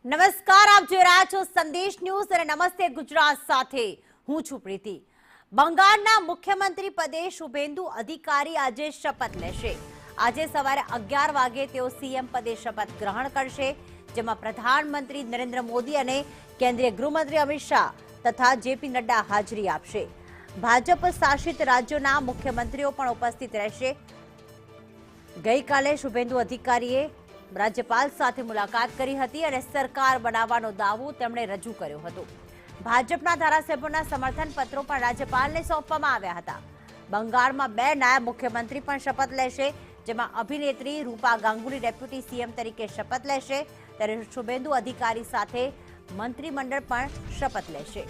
નમસ્કાર, આપ જોઈ રહ્યા છો સંદેશ ન્યૂઝ અને નમસ્તે ગુજરાત સાથે હું છું પ્રીતિ। બંગાળના મુખ્યમંત્રી પદે શુભેન્દુ અધિકારી આજે શપથ લેશે। આજે સવારે 11 વાગે તેઓ સીએમ પદે શપથ ગ્રહણ કરશે, જેમાં પ્રધાનમંત્રી નરેન્દ્ર મોદી અને કેન્દ્રીય ગૃહમંત્રી અમિત શાહ તથા જેપી નડ્ડા હાજરી આપશે। ભાજપ શાસિત રાજ્યોના મુખ્યમંત્રીઓ પણ ઉપસ્થિત રહેશે। ગઈકાલે શુભેન્દુ અધિકારીએ રાજ્યપાલ સાથે મુલાકાત કરી હતી અને સરકાર બનાવવાનો દાવો તેમણે રજૂ કર્યો હતો। ભાજપના ધારાસભ્યોના સમર્થન પત્રો પણ રાજ્યપાલને સોંપવામાં આવ્યા હતા। બંગાળમાં 2 નાયબ મુખ્યમંત્રી પણ શપથ લેશે, જેમાં અભિનેત્રી રૂપા ગાંગુલી ડેપ્યુટી સીએમ તરીકે શપથ લેશે, ત્યારે શુભેન્દુ અધિકારી સાથે મંત્રીમંડળ પણ શપથ લેશે।